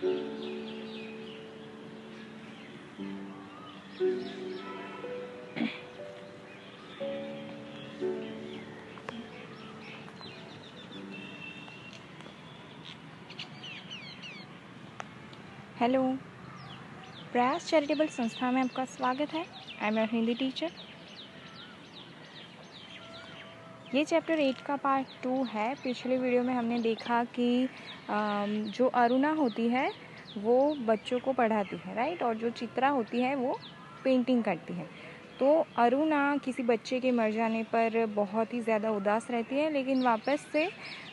Hello, प्रयास charitable संस्था में आपका स्वागत है। I am your Hindi teacher. ये चैप्टर 8 का पार्ट 2 है। पिछले वीडियो में हमने देखा कि जो अरुणा होती है वो बच्चों को पढ़ाती है, राइट, और जो चित्रा होती है वो पेंटिंग करती है। तो अरुणा किसी बच्चे के मर जाने पर बहुत ही ज़्यादा उदास रहती है, लेकिन वापस से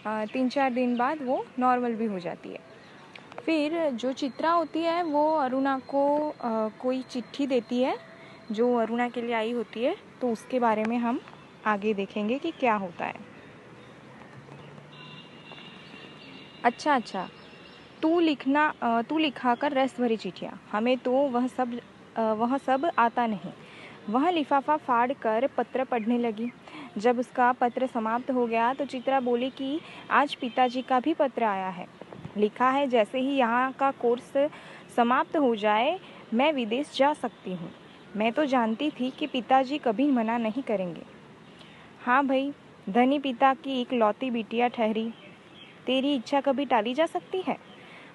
3-4 दिन बाद वो नॉर्मल भी हो जाती है। फिर जो चित्रा होती है वो अरुणा को कोई चिट्ठी देती है जो अरुणा के लिए आई होती है। तो उसके बारे में हम आगे देखेंगे कि क्या होता है। अच्छा, तू लिखा कर रस भरी चिट्ठियाँ, हमें तो वह सब आता नहीं। वह लिफाफा फाड़ कर पत्र पढ़ने लगी। जब उसका पत्र समाप्त हो गया तो चित्रा बोली कि आज पिताजी का भी पत्र आया है। लिखा है, जैसे ही यहाँ का कोर्स समाप्त हो जाए मैं विदेश जा सकती हूँ। मैं तो जानती थी कि पिताजी कभी मना नहीं करेंगे। हाँ भाई, धनी पिता की इकलौती बिटिया ठहरी। तेरी इच्छा कभी टाली जा सकती है?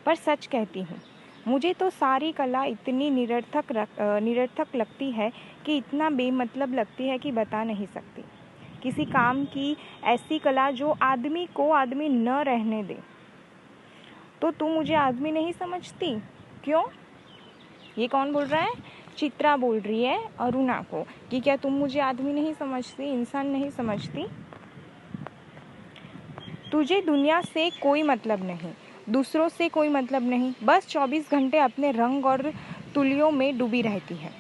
पर सच कहती हूँ, मुझे तो सारी कला इतनी निरर्थक लगती है कि इतना बेमतलब लगती है कि बता नहीं सकती। किसी काम की ऐसी कला जो आदमी को आदमी न रहने दे। तो तू मुझे आदमी नहीं समझती? क्यों? ये कौन बोल रहा है? चित्रा बोल रही है अरुणा को कि क्या तुम मुझे आदमी नहीं समझती, इंसान नहीं समझती? तुझे दुनिया से कोई मतलब नहीं, दूसरों से कोई मतलब नहीं, बस 24 घंटे अपने रंग और तुलियों में डूबी रहती है।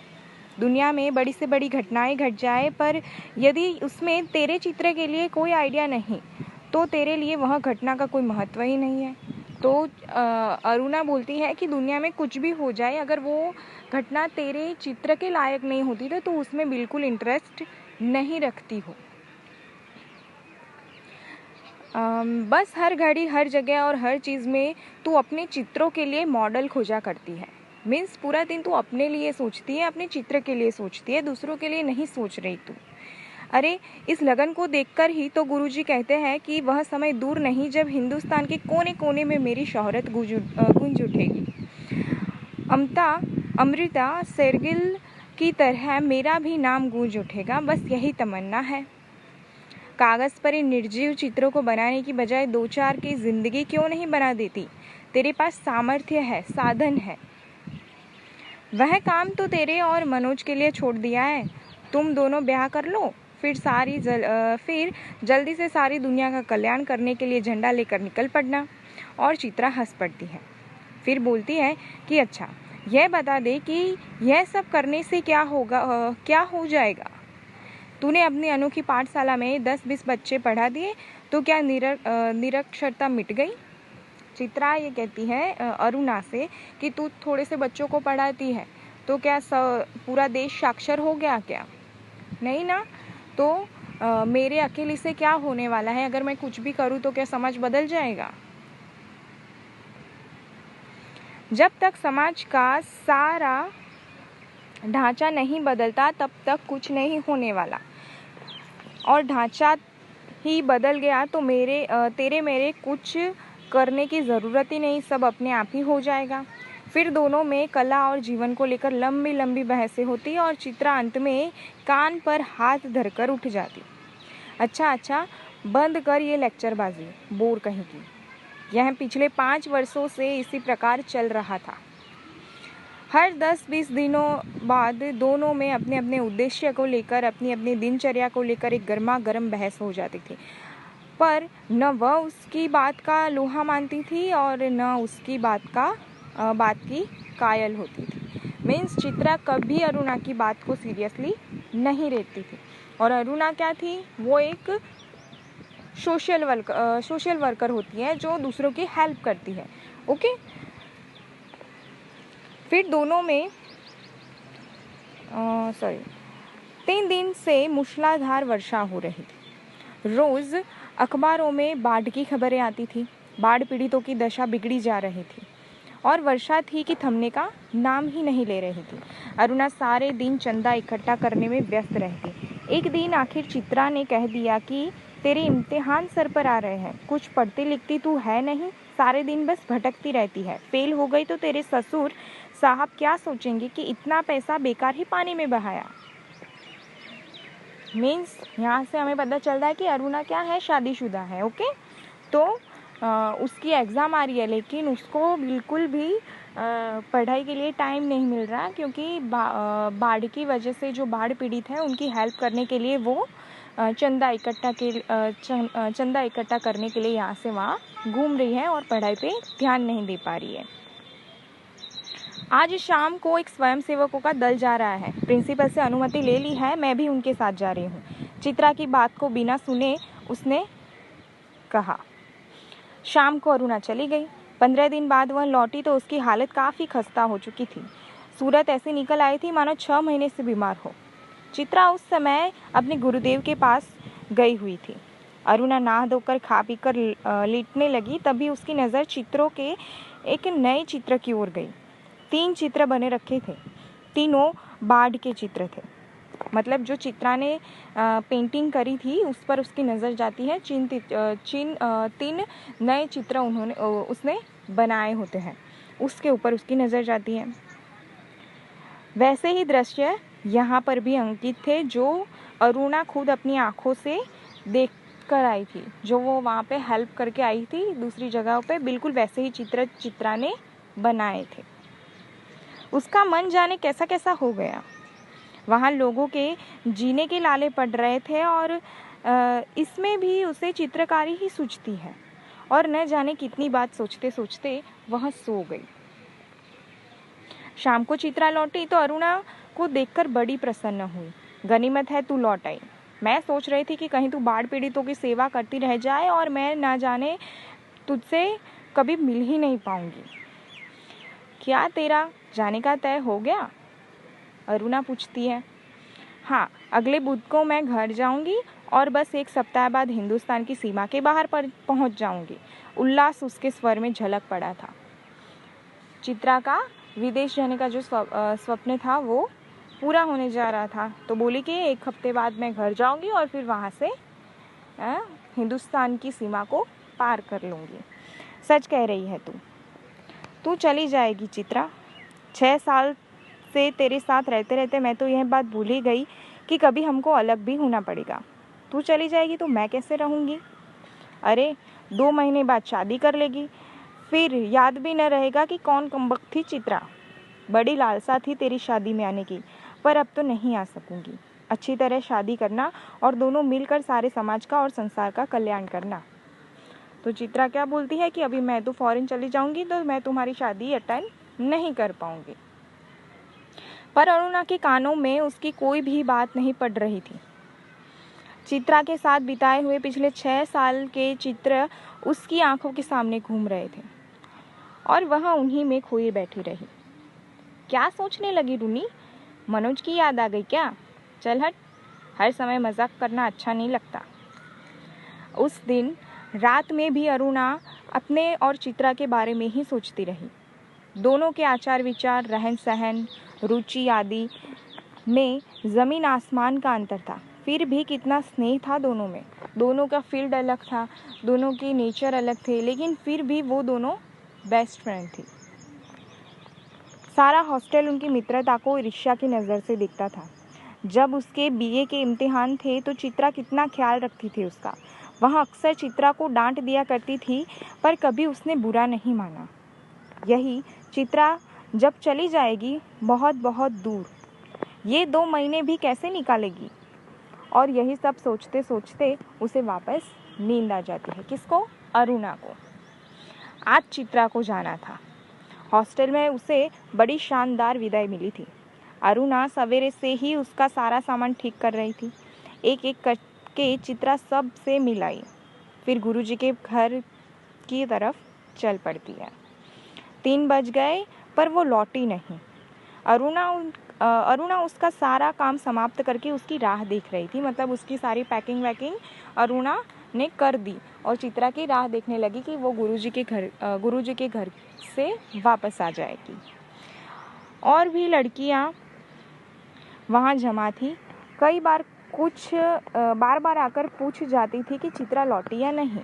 दुनिया में बड़ी से बड़ी घटनाएं घट जाए, पर यदि उसमें तेरे चित्र के लिए कोई आइडिया नहीं तो तेरे लिए वह घटना का कोई महत्व ही नहीं है। तो अरुणा बोलती है कि दुनिया में कुछ भी हो जाए, अगर वो घटना तेरे चित्र के लायक नहीं होती तो तू उसमें बिल्कुल इंटरेस्ट नहीं रखती हो। बस हर घड़ी, हर जगह और हर चीज़ में तू अपने चित्रों के लिए मॉडल खोजा करती है। मीन्स पूरा दिन तू अपने लिए सोचती है, अपने चित्र के लिए सोचती है, दूसरों के लिए नहीं सोच रही तू। अरे, इस लगन को देखकर ही तो गुरुजी कहते हैं कि वह समय दूर नहीं जब हिंदुस्तान के कोने कोने में मेरी शोहरत गूंज उठेगी। अमृता शेरगिल की तरह मेरा भी नाम गूंज उठेगा। बस यही तमन्ना है। कागज़ पर इन निर्जीव चित्रों को बनाने की बजाय 2-4 की जिंदगी क्यों नहीं बना देती? तेरे पास सामर्थ्य है, साधन है। वह काम तो तेरे और मनोज के लिए छोड़ दिया है। तुम दोनों ब्याह कर लो, फिर जल्दी से सारी दुनिया का कल्याण करने के लिए झंडा लेकर निकल पड़ना। और चित्रा हंस पड़ती है। फिर बोलती है कि अच्छा, यह बता दे कि यह सब करने से क्या हो जाएगा? तूने अपनी अनोखी पाठशाला में 10-20 बच्चे पढ़ा दिए तो क्या निरक्षरता मिट गई? चित्रा ये कहती है अरुणा से कि तू थोड़े से बच्चों को पढ़ाती है तो क्या पूरा देश साक्षर हो गया क्या? नहीं ना। तो मेरे अकेले से क्या होने वाला है? अगर मैं कुछ भी करूँ तो क्या समाज बदल जाएगा? जब तक समाज का सारा ढांचा नहीं बदलता तब तक कुछ नहीं होने वाला, और ढांचा ही बदल गया तो तेरे मेरे कुछ करने की ज़रूरत ही नहीं, सब अपने आप ही हो जाएगा। फिर दोनों में कला और जीवन को लेकर लंबी लंबी बहसें होती और चित्रा अंत में कान पर हाथ धरकर उठ जाती। अच्छा, बंद कर ये लेक्चरबाजी, बोर कहीं की। यह पिछले 5 वर्षों से इसी प्रकार चल रहा था। हर 10-20 दिनों बाद दोनों में अपने अपने उद्देश्य को लेकर, अपनी अपनी दिनचर्या को लेकर एक गर्मा गर्म बहस हो जाती थी। पर न वह उसकी बात का लोहा मानती थी और न उसकी बात की कायल होती थी। मीन्स चित्रा कभी अरुणा की बात को सीरियसली नहीं लेती थी। और अरुणा क्या थी? वो एक सोशल वर्कर होती है जो दूसरों की हेल्प करती है। ओके। फिर दोनों में 3 दिन से मूसलाधार वर्षा हो रही थी। रोज अखबारों में बाढ़ की खबरें आती थी। बाढ़ पीड़ितों की दशा बिगड़ी जा रही थी और वर्षा थी कि थमने का नाम ही नहीं ले रही थी। अरुणा सारे दिन चंदा इकट्ठा करने में व्यस्त रहती। एक दिन आखिर चित्रा ने कह दिया कि तेरे इम्तिहान सर पर आ रहे हैं, कुछ पढ़ती लिखती तू है नहीं, सारे दिन बस भटकती रहती है। फेल हो गई तो तेरे ससुर साहब क्या सोचेंगे कि इतना पैसा बेकार ही पानी में बहाया। मीन्स यहाँ से हमें पता चलता है कि अरुणा क्या है, शादीशुदा है। ओके, तो उसकी एग्ज़ाम आ रही है, लेकिन उसको बिल्कुल भी पढ़ाई के लिए टाइम नहीं मिल रहा, क्योंकि बाढ़ की वजह से जो बाढ़ पीड़ित है उनकी हेल्प करने के लिए वो चंदा इकट्ठा करने के लिए यहाँ से वहाँ घूम रही है और पढ़ाई पे ध्यान नहीं दे पा रही है। आज शाम को एक स्वयंसेवकों का दल जा रहा है। प्रिंसिपल से अनुमति ले ली है, मैं भी उनके साथ जा रही हूँ। चित्रा की बात को बिना सुने उसने कहा। शाम को अरुणा चली गई। 15 दिन बाद वह लौटी तो उसकी हालत काफ़ी खस्ता हो चुकी थी। सूरत ऐसी निकल आई थी मानो 6 महीने से बीमार हो। चित्रा उस समय अपने गुरुदेव के पास गई हुई थी। अरुणा नहा धोकर खा पीकर लेटने लगी, तभी उसकी नज़र चित्रों के एक नए चित्र की ओर गई। 3 चित्र बने रखे थे, तीनों बाढ़ के चित्र थे। मतलब जो चित्रा ने पेंटिंग करी थी उस पर उसकी नज़र जाती है। 3 नए चित्र उसने बनाए होते हैं, उसके ऊपर उसकी नज़र जाती है। वैसे ही दृश्य यहाँ पर भी अंकित थे, जो अरुणा खुद अपनी आँखों से देख कर आई थी। जो वो वहाँ पे हेल्प करके आई थी दूसरी जगह पे, बिल्कुल वैसे ही चित्र चित्रा ने बनाए थे। उसका मन जाने कैसा कैसा हो गया। वहाँ लोगों के जीने के लाले पड़ रहे थे और इसमें भी उसे चित्रकारी ही सूझती है। और न जाने कितनी बात सोचते सोचते वह सो गई। शाम को चित्रा लौटी तो अरुणा को देखकर बड़ी प्रसन्न हुई। गनीमत है तू लौट आई। मैं सोच रही थी कि कहीं तू बाढ़ पीड़ितों की सेवा करती रह जाए और मैं ना जाने तुझसे कभी मिल ही नहीं पाऊंगी। क्या तेरा जाने का तय हो गया? अरुणा पूछती है। हाँ, अगले बुध को मैं घर जाऊंगी और बस 1 सप्ताह बाद हिंदुस्तान की सीमा के बाहर पर पहुंच जाऊंगी। उल्लास उसके स्वर में झलक पड़ा था। चित्रा का विदेश जाने का जो स्वप्न था वो पूरा होने जा रहा था। तो बोली कि 1 हफ्ते बाद मैं घर जाऊंगी और फिर वहाँ से हिंदुस्तान की सीमा को पार कर लूँगी। सच कह रही है तू चली जाएगी चित्रा। 6 साल से तेरे साथ रहते रहते मैं तो यह बात भूल ही गई कि कभी हमको अलग भी होना पड़ेगा। तू चली जाएगी तो मैं कैसे रहूँगी? अरे 2 महीने बाद शादी कर लेगी, फिर याद भी न रहेगा कि कौन कमबख्त थी चित्रा। बड़ी लालसा थी तेरी शादी में आने की, पर अब तो नहीं आ सकूँगी। अच्छी तरह शादी करना और दोनों मिलकर सारे समाज का और संसार का कल्याण करना। तो चित्रा क्या बोलती है कि अभी मैं तो फॉरेन चली जाऊँगी तो मैं तुम्हारी शादी अटेंड नहीं कर पाऊँगी। पर अरुणा के कानों में उसकी कोई भी बात नहीं पड़ रही थी। चित्रा के साथ बिताए हुए पिछले 6 साल के चित्र उसकी आंखों के सामने घूम रहे थे और वह उन्हीं में खोई बैठी रही। क्या सोचने लगी रूनी? मनोज की याद आ गई क्या? चल हट, हर समय मजाक करना अच्छा नहीं लगता। उस दिन रात में भी अरुणा अपने और चित्रा के बारे में ही सोचती रही। दोनों के आचार विचार, रहन सहन, रुचि आदि में ज़मीन आसमान का अंतर था। फिर भी कितना स्नेह था दोनों में। दोनों का फील्ड अलग था, दोनों की नेचर अलग थे, लेकिन फिर भी वो दोनों बेस्ट फ्रेंड थी। सारा हॉस्टल उनकी मित्रता को ईर्ष्या की नज़र से देखता था। जब उसके बीए के इम्तिहान थे तो चित्रा कितना ख्याल रखती थी उसका। वह अक्सर चित्रा को डांट दिया करती थी, पर कभी उसने बुरा नहीं माना। यही चित्रा जब चली जाएगी बहुत बहुत दूर, ये 2 महीने भी कैसे निकालेगी? और यही सब सोचते सोचते उसे वापस नींद आ जाती है। किसको? अरुणा को। आज चित्रा को जाना था। हॉस्टल में उसे बड़ी शानदार विदाई मिली थी। अरुणा सवेरे से ही उसका सारा सामान ठीक कर रही थी। एक एक करके चित्रा सब से मिलाई, फिर गुरुजी के घर की तरफ चल पड़ती है। 3 बज गए पर वो लौटी नहीं। अरुणा उसका सारा काम समाप्त करके उसकी राह देख रही थी। मतलब उसकी सारी पैकिंग वैकिंग अरुणा ने कर दी और चित्रा की राह देखने लगी कि वो गुरुजी के घर से वापस आ जाएगी। और भी लड़कियां वहाँ जमा थी। कई बार बार बार आकर पूछ जाती थी कि चित्रा लौटी या नहीं।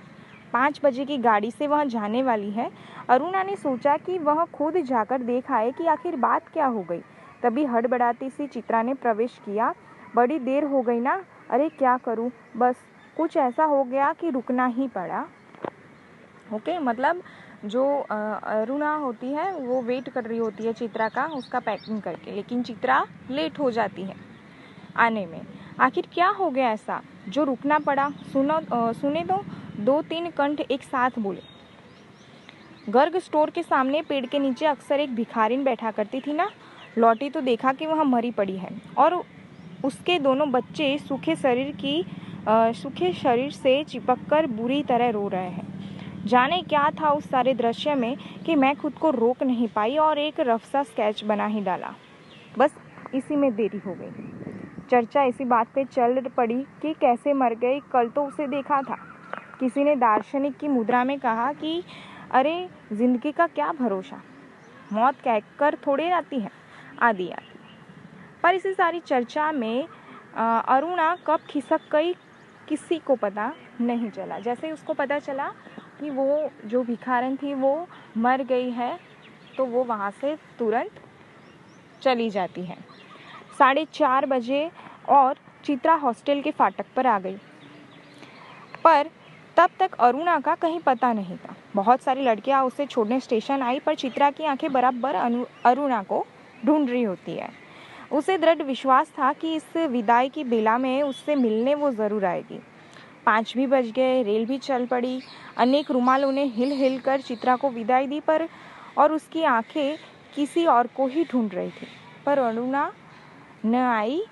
5 बजे की गाड़ी से वह जाने वाली है। अरुणा ने सोचा कि वह खुद जाकर देख आए कि आखिर बात क्या हो गई। तभी हड़बड़ाती सी चित्रा ने प्रवेश किया। बड़ी देर हो गई ना, अरे क्या करूं, बस कुछ ऐसा हो गया कि रुकना ही पड़ा। ओके, मतलब जो अरुणा होती है वो वेट कर रही होती है चित्रा का, उसका पैकिंग करके, लेकिन चित्रा लेट हो जाती है आने में। आखिर क्या हो गया ऐसा जो रुकना पड़ा? सुने तो 2-3 कंठ एक साथ बोले। गर्ग स्टोर के सामने पेड़ के नीचे अक्सर एक भिखारिन बैठा करती थी ना, लौटी तो देखा कि वह मरी पड़ी है और उसके दोनों बच्चे सूखे शरीर से चिपककर बुरी तरह रो रहे हैं। जाने क्या था उस सारे दृश्य में कि मैं खुद को रोक नहीं पाई और एक रफ्सा स्केच बना ही डाला। बस इसी में देरी हो गई। चर्चा इसी बात पे चल पड़ी कि कैसे मर गई, कल तो उसे देखा था। किसी ने दार्शनिक की मुद्रा में कहा कि अरे जिंदगी का क्या भरोसा, मौत कहकर थोड़े आती है, आदि आदि। पर इसी सारी चर्चा में अरुणा कब खिसक गई किसी को पता नहीं चला। जैसे उसको पता चला कि वो जो भिखारन थी वो मर गई है तो वो वहाँ से तुरंत चली जाती है। 4:30 बजे और चित्रा हॉस्टल के फाटक पर आ गई, पर तब तक अरुणा का कहीं पता नहीं था। बहुत सारी लड़कियां उसे छोड़ने स्टेशन आई, पर चित्रा की आंखें बराबर अरुणा को ढूंढ रही होती है। उसे दृढ़ विश्वास था कि इस विदाई की बेला में उससे मिलने वो जरूर आएगी। 5 भी बज गए, रेल भी चल पड़ी। अनेक रुमालों ने हिल हिल कर चित्रा को विदाई दी, पर और उसकी आंखें किसी और को ही ढूंढ रही थी। पर अरुणा न आई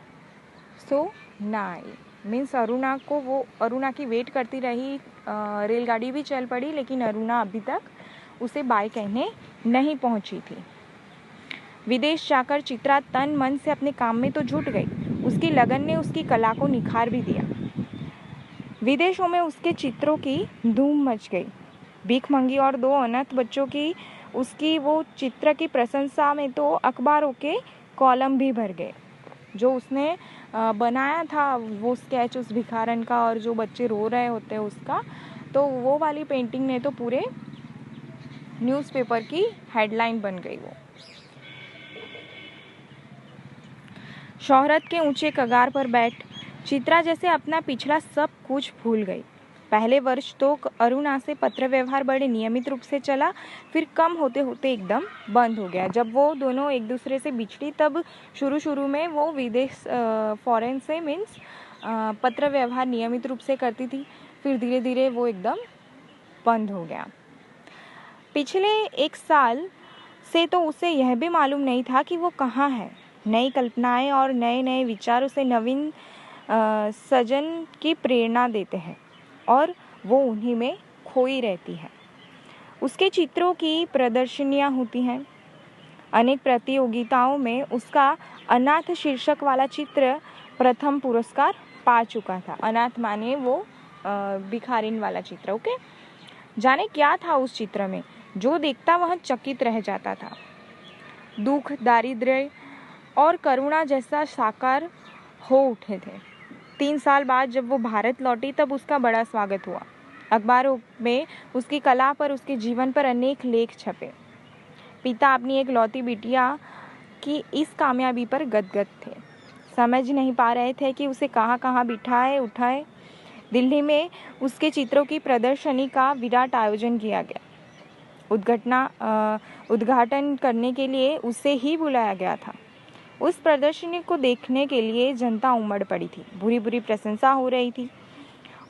सो न आई। मीन्स अरुणा की वेट करती रही। रेलगाड़ी भी चल पड़ी, लेकिन अरुणा अभी तक उसे बाय कहने नहीं पहुंची थी। विदेश जाकर चित्रा तन मन से अपने काम में तो जुट गई, उसकी लगन ने उसकी कला को निखार भी दिया। विदेशों में उसके चित्रों की धूम मच गई। भीख मंगी और 2 अनाथ बच्चों की उसकी वो चित्र की प्रशंसा में तो अखबारों के कॉलम भी भर गए। जो उसने बनाया था वो स्केच उस भिखारन का और जो बच्चे रो रहे होते हैं उसका, तो वो वाली पेंटिंग ने तो पूरे न्यूज़पेपर की हेडलाइन बन गई। वो शोहरत के ऊंचे कगार पर बैठ चित्रा जैसे अपना पिछला सब कुछ भूल गई। पहले वर्ष तो अरुणा से पत्र व्यवहार बड़े नियमित रूप से चला, फिर कम होते होते एकदम बंद हो गया। जब वो दोनों एक दूसरे से बिछड़ी तब शुरू में वो विदेश फॉरेन से मीन्स पत्र व्यवहार नियमित रूप से करती थी, फिर धीरे धीरे वो एकदम बंद हो गया। पिछले 1 साल से तो उसे यह भी मालूम नहीं था कि वो कहाँ है। नई कल्पनाएं और नए नए विचार उसे नवीन सृजन की प्रेरणा देते हैं और वो उन्हीं में खोई रहती है। उसके चित्रों की प्रदर्शनियां होती हैं। अनेक प्रतियोगिताओं में उसका अनाथ शीर्षक वाला चित्र प्रथम पुरस्कार पा चुका था। अनाथ माने वो भिखारिन वाला चित्र। ओके, जाने क्या था उस चित्र में, जो देखता वह चकित रह जाता था। दुख, दारिद्र्य और करुणा जैसा साकार हो उठे थे। 3 साल बाद जब वो भारत लौटी तब उसका बड़ा स्वागत हुआ। अखबारों में उसकी कला पर, उसके जीवन पर अनेक लेख छपे। पिता अपनी एक लौती बिटिया की इस कामयाबी पर गदगद थे। समझ नहीं पा रहे थे कि उसे कहाँ कहाँ बिठाए उठाए। दिल्ली में उसके चित्रों की प्रदर्शनी का विराट आयोजन किया गया। उद्घाटन करने के लिए उसे ही बुलाया गया था। उस प्रदर्शनी को देखने के लिए जनता उमड़ पड़ी थी। बुरी बुरी प्रशंसा हो रही थी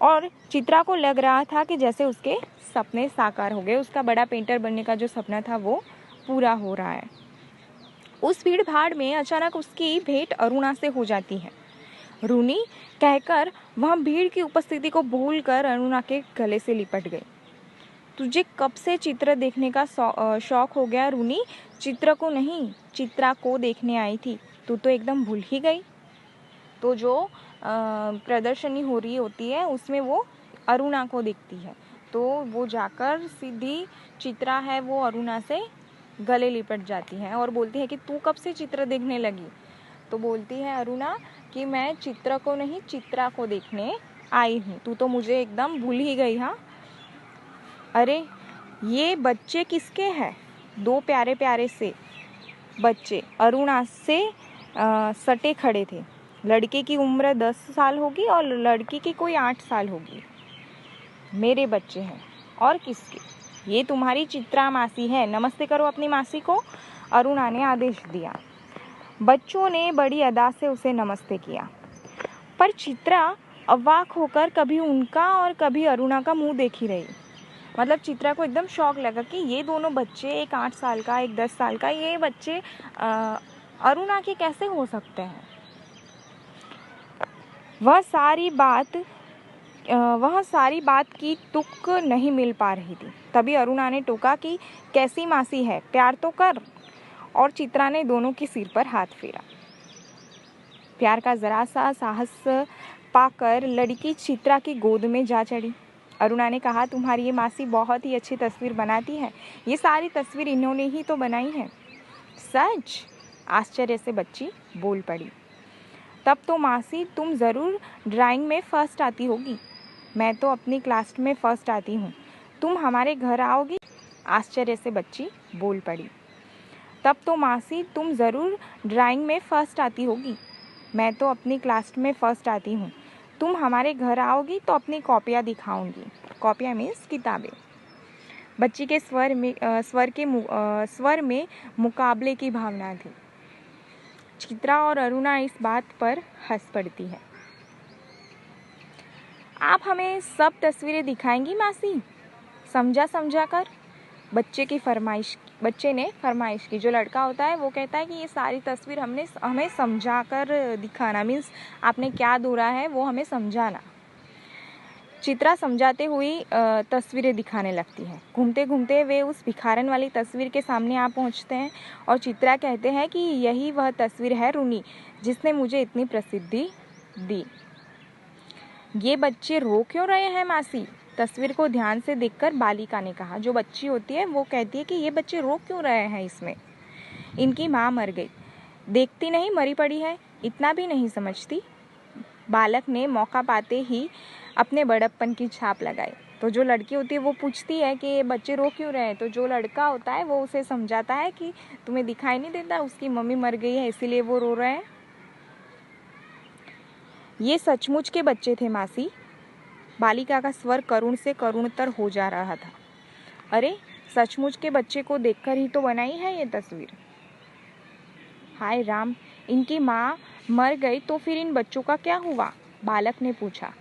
और चित्रा को लग रहा था कि जैसे उसके सपने साकार हो गए। उसका बड़ा पेंटर बनने का जो सपना था वो पूरा हो रहा है। उस भीड़ भाड़ में अचानक उसकी भेंट अरुणा से हो जाती है। रूनी कहकर वह भीड़ की उपस्थिति को भूलकर अरुणा के गले से लिपट गई। तुझे कब से चित्र देखने का शौक हो गया रूनी? चित्र को नहीं, चित्रा को देखने आई थी, तू तो एकदम भूल ही गई। तो जो प्रदर्शनी हो रही होती है उसमें वो अरुणा को दिखती है। तो वो जाकर सीधी चित्रा है वो अरुणा से गले लिपट जाती है और बोलती है कि तू कब से चित्र देखने लगी। तो बोलती है अरुणा कि मैं चित्र को नहीं चित्रा को देखने आई हूँ, तू तो मुझे एकदम भूल ही गई। हाँ, अरे ये बच्चे किसके हैं? दो प्यारे प्यारे से बच्चे अरुणा से सटे खड़े थे। लड़के की उम्र 10 साल होगी और लड़की की कोई 8 साल होगी। मेरे बच्चे हैं और किसके? ये तुम्हारी चित्रा मासी है, नमस्ते करो अपनी मासी को, अरुणा ने आदेश दिया। बच्चों ने बड़ी अदा से उसे नमस्ते किया, पर चित्रा अवाक होकर कभी उनका और कभी अरुणा का मुंह देख ही रही। मतलब चित्रा को एकदम शौक लगा कि ये दोनों बच्चे, एक 8 साल का एक 10 साल का, ये बच्चे अरुणा के कैसे हो सकते हैं। वह सारी बात की तुक नहीं मिल पा रही थी। तभी अरुणा ने टोका कि कैसी मासी है, प्यार तो कर। और चित्रा ने दोनों के सिर पर हाथ फेरा। प्यार का जरा सा साहस पाकर लड़की चित्रा की गोद में जा चढ़ी। अरुणा ने कहा, तुम्हारी ये मासी बहुत ही अच्छी तस्वीर बनाती है, ये सारी तस्वीर इन्होंने ही तो बनाई है। सच? आश्चर्य से बच्ची बोल पड़ी। तब तो मासी तुम ज़रूर ड्राइंग में फर्स्ट आती होगी। मैं तो अपनी क्लास में फर्स्ट आती हूँ, तुम हमारे घर आओगी? आश्चर्य से बच्ची बोल पड़ी। तब तो मासी तुम ज़रूर ड्राइंग में फर्स्ट आती होगी। मैं तो अपनी क्लास में फर्स्ट आती हूँ, तुम हमारे घर आओगी तो अपनी कॉपियाँ दिखाऊंगी। कॉपियाँ मीन्स किताबें। बच्ची के स्वर में मुकाबले की भावना थी। चित्रा और अरुणा इस बात पर हंस पड़ती है। आप हमें सब तस्वीरें दिखाएंगी मासी, समझा कर? बच्चे ने फरमाइश की। जो लड़का होता है वो कहता है कि ये सारी तस्वीर हमें समझा कर दिखाना, मीन्स आपने क्या दूरा है वो हमें समझाना। चित्रा समझाते हुई तस्वीरें दिखाने लगती है। घूमते घूमते वे उस भिखारन वाली तस्वीर के सामने आ पहुंचते हैं और चित्रा कहते हैं कि यही वह तस्वीर है रूनी, जिसने मुझे इतनी प्रसिद्धि दी। ये बच्चे रो क्यों रहे हैं मासी? तस्वीर को ध्यान से देखकर बालिका ने कहा। जो बच्ची होती है वो कहती है कि ये बच्चे रो क्यों रहे हैं इसमें? इनकी माँ मर गई, देखती नहीं मरी पड़ी है, इतना भी नहीं समझती। बालक ने मौका पाते ही अपने बड़प्पन की छाप लगाई। तो जो लड़की होती है वो पूछती है कि ये बच्चे रो क्यों रहे हैं, तो जो लड़का होता है वो उसे समझाता है कि तुम्हें दिखाई नहीं देता, उसकी मम्मी मर गई है इसीलिए वो रो रहे हैं। ये सचमुच के बच्चे थे मासी। बालिका का स्वर करुण से करुणतर हो जा रहा था। अरे सचमुच के बच्चे को देखकर ही तो बनाई है ये तस्वीर। हाय राम, इनकी माँ मर गई तो फिर इन बच्चों का क्या हुआ? बालक ने पूछा।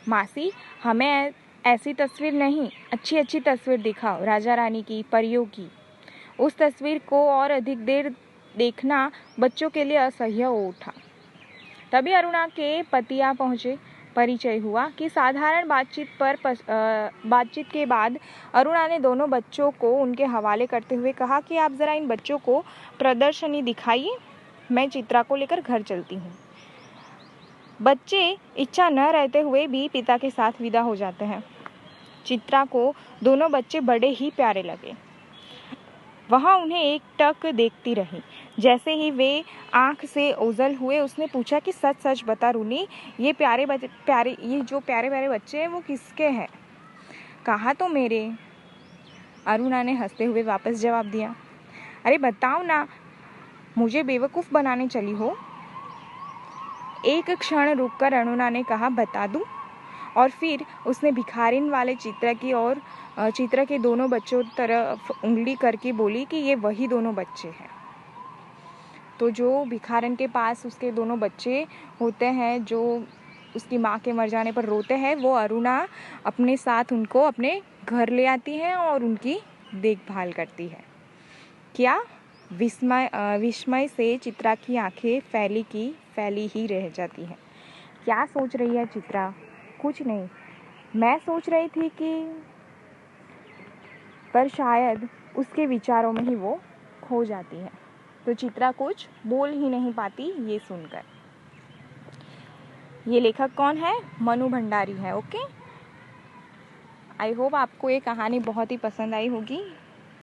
मासी हमें ऐसी तस्वीर नहीं, अच्छी अच्छी तस्वीर दिखाओ, राजा रानी की, परियों की। उस तस्वीर को और अधिक देर देखना बच्चों के लिए असह्य हो उठा। तभी अरुणा के पति आ पहुंचे। परिचय हुआ कि साधारण बातचीत के बाद अरुणा ने दोनों बच्चों को उनके हवाले करते हुए कहा कि आप ज़रा इन बच्चों को प्रदर्शनी दिखाइए, मैं चित्रा को लेकर घर चलती हूँ। बच्चे इच्छा न रहते हुए भी पिता के साथ विदा हो जाते हैं। चित्रा को दोनों बच्चे बड़े ही प्यारे लगे। वह उन्हें एक टक देखती रही। जैसे ही वे आंख से ओझल हुए उसने पूछा कि सच सच बता रूनी, ये ये जो प्यारे प्यारे बच्चे हैं वो किसके हैं? कहा तो मेरे, अरुणा ने हंसते हुए वापस जवाब दिया। अरे बताओ ना, मुझे बेवकूफ़ बनाने चली हो? एक क्षण रुककर अरुणा ने कहा, बता दूं? और फिर उसने भिखारिन वाले चित्रा के दोनों बच्चों तरफ उंगली करके बोली कि ये वही दोनों बच्चे हैं। तो जो भिखारन के पास उसके दोनों बच्चे होते हैं, जो उसकी माँ के मर जाने पर रोते हैं, वो अरुणा अपने साथ उनको अपने घर ले आती है और उनकी देखभाल करती है। क्या विस्मय से चित्रा की आंखें फैली ही रह जाती हैं। क्या सोच रही है चित्रा? कुछ नहीं, मैं सोच रही थी कि पर शायद उसके विचारों में ही वो खो जाती है। तो चित्रा कुछ बोल ही नहीं पाती ये सुनकर। ये लेखक कौन है? मनु भंडारी है। ओके, आई होप आपको ये कहानी बहुत ही पसंद आई होगी।